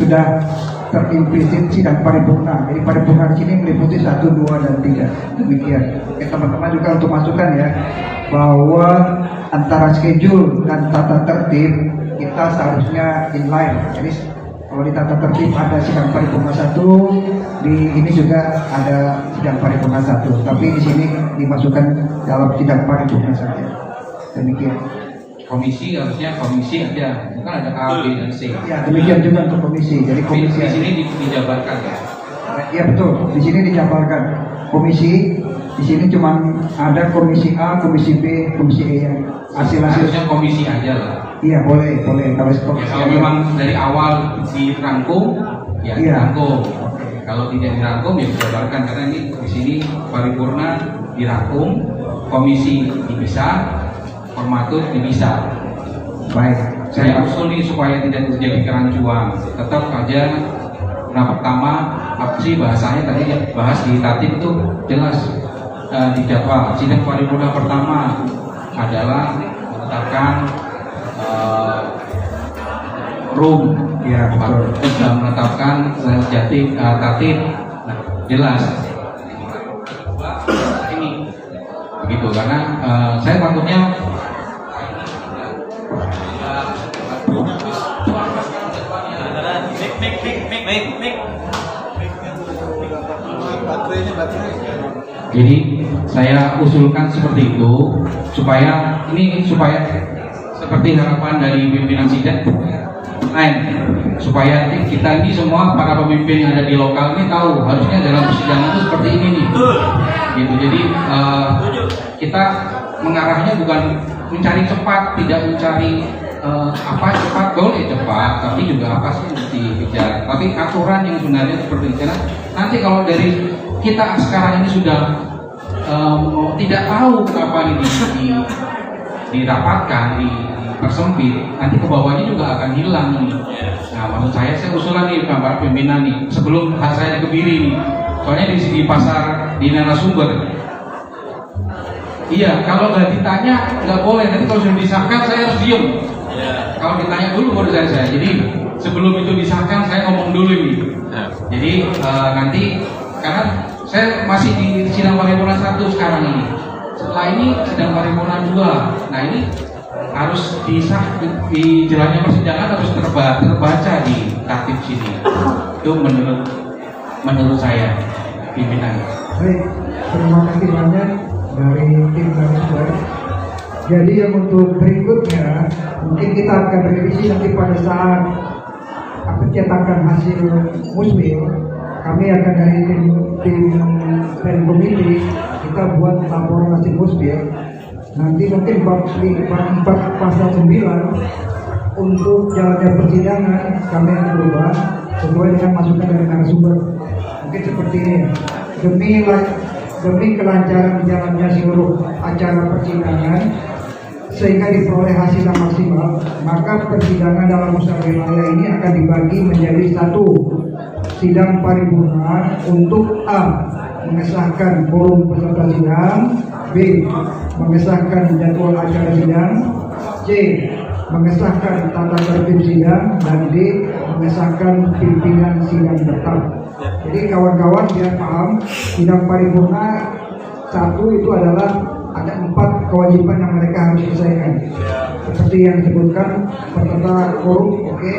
sudah terimplisit sidang paripurna. Jadi paripurna di sini meliputi 1, 2, dan 3. Demikian. Teman-teman juga untuk masukan ya, bahwa antara schedule dan tata tertib kita seharusnya inline. Jadi kalau di tata tertib ada sidang paripurna 1, di ini juga ada sidang paripurna 1, tapi di sini dimasukkan dalam sidang paripurna saja. Demikian. Komisi harusnya komisi aja, bukan ada A, B, dan C. Ya, demikian juga untuk komisi. Jadi komisi di sini dijabarkan ya. Ya betul, di sini dijabarkan komisi. Di sini cuma ada komisi A, komisi B, komisi E yang hasil-hasilnya komisi aja lah. Iya boleh. Kalau memang dari awal dirangkum, ya dirangkum. Kalau tidak dirangkum ya dijabarkan, karena ini di sini paripurna dirangkum, komisi dipisah, formatur dipisah. Baik, saya usul nih supaya tidak terjadi kerancuan. Tetap aja. Nah, pertama opsi bahasanya tadi bahas di tatib itu jelas di jadwal. Sidang paripurna pertama adalah menetapkan room, ya betul. Sudah menetapkan tatib, nah, jelas. Ini begitu, karena saya takutnya jadi saya usulkan seperti itu supaya seperti harapan dari pimpinan sidang supaya kita ini semua para pemimpin yang ada di lokal ini tahu harusnya dalam persidangan itu seperti ini nih. Gitu. Jadi kita mengarahnya bukan mencari cepat, tidak mencari apa cepat boleh cepat, tapi juga apa sih yang dikejar. Tapi aturan yang sebenarnya seperti itu. Nanti kalau dari kita sekarang ini sudah tidak tahu apa ini dirapatkan, dipersempit, nanti ke bawahnya juga akan hilang nih. Nah, maksud saya usulan nih para pimpinan nih, sebelum saya dikebiri nih, soalnya di pasar di narasumber. Iya, kalau nggak ditanya nggak boleh. Nanti kalau sudah disahkan saya harus diem. Kalau ditanya dulu baru saya. Jadi sebelum itu disahkan saya ngomong dulu nih. Jadi nanti karena saya masih di sidang paripurna 1 sekarang ini. Setelah ini sidang paripurna 2. Nah ini harus di jalannya persidangan harus terbaca di tatip sini. Itu menurut saya pimpinan. Baik, terima kasih banyak dari tim Garis. Jadi yang untuk berikutnya mungkin kita akan revisi nanti pada saat pencetakan hasil musmil. Kami akan dari tim komite kita buat laporan hasil musmil. Nanti mungkin bab 4 pasal 9 untuk jalannya persidangan kami akan berubah sesuai dengan masukan dari narasumber. Mungkin seperti ini demi kelancaran jalannya seluruh acara persidangan sehingga diperoleh hasil yang maksimal, maka persidangan dalam musyawarah wilayah ini akan dibagi menjadi 1 sidang paripurna untuk A. mengesahkan forum peserta sidang, B. mengesahkan jadwal acara sidang, C. mengesahkan tata tertib sidang, dan D. mengesahkan pimpinan sidang tetap. Jadi kawan-kawan biar paham, sidang paripurna 1 itu adalah ada 4 kewajiban yang mereka harus selesaikan. Seperti yang disebutkan, peserta forum oke,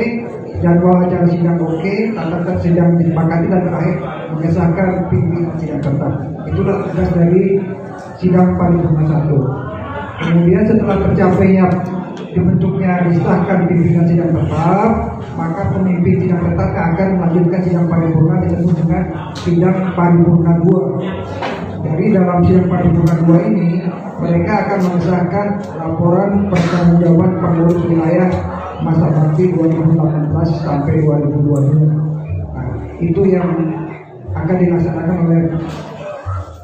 jadwal acara sidang oke, tata tertib sidang disepakati, dan terakhir mengesahkan pimpinan sidang tetap. Itulah tugas dari sidang paripurna 1. Kemudian setelah tercapainya dibentuknya disahkan pimpinan sidang tetap, maka pemimpin sidang tetap akan melanjutkan sidang paripurna disebut dengan sidang paripurna 2. Dari dalam sidang paripurna 2 ini mereka akan mengesahkan laporan pertanggungjawaban pengurus wilayah masa bakti 2018 sampai 2022. Nah, itu yang akan dilaksanakan oleh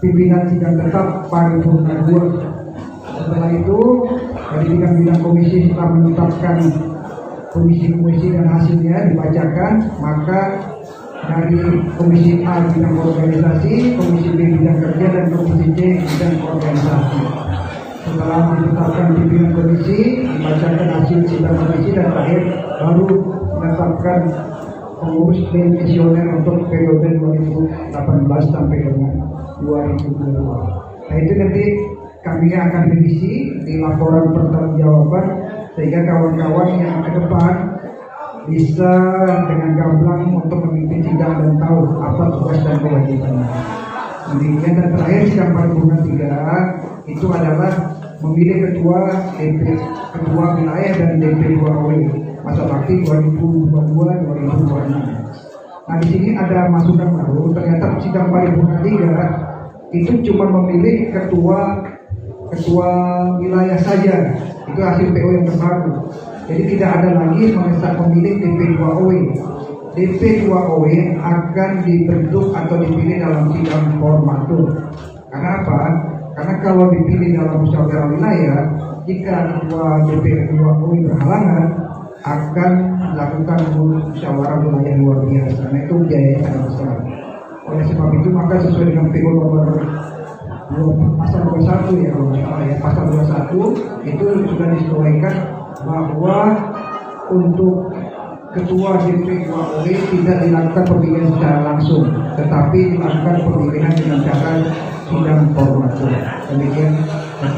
pimpinan sidang tetap paripurna 2. Setelah itu dari bidang-bidang komisi setelah menetapkan komisi-komisi dan hasilnya dibacakan, maka dari komisi A bidang organisasi, komisi B bidang kerja, dan komisi C bidang organisasi. Setelah menetapkan pimpinan komisi, dibacakan hasil sidang komisi, dan terakhir baru menetapkan pengurus demisioner untuk periode 2018 sampai dengan 2022. Nah itu nanti kami akan revisi di laporan pertanggungjawaban sehingga kawan-kawan yang ke depan bisa dengan gamblang untuk memimpin sidang dan tahu apa tugas dan kewajibannya. Demikian, dan terakhir sidang paripurna 3 itu adalah memilih ketua wilayah dan DP2OW masa bakti 2022-2026. Nah di sini ada masukan baru, ternyata sidang paripurna 3 itu cuma memilih ketua wilayah saja, itu hasil PO yang terbaru. Jadi tidak ada lagi mengesah pemilih DP2OW. DP2OW akan dibentuk atau dipilih dalam sidang formatur. Karena apa? Karena kalau dipilih dalam musyawarah wilayah, jika ketua DP2OW berhalangan, akan melakukan musyawarah wilayah luar biasa. Karena itu biayanya sangat besar. Oleh sebab itu maka sesuai dengan PO nomor pasal 21 ya kalau salah ya, pasal 21 itu sudah disesuaikan bahwa untuk ketua DP2OW tidak dilakukan pemilihan secara langsung, tetapi dilakukan pemilihan dengan cara sidang formatur. Demikian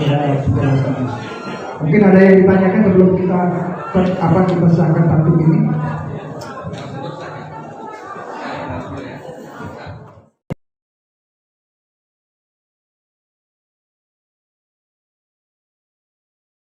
saya penjelasan. Mungkin ada yang ditanyakan sebelum kita sahkan tatip ini.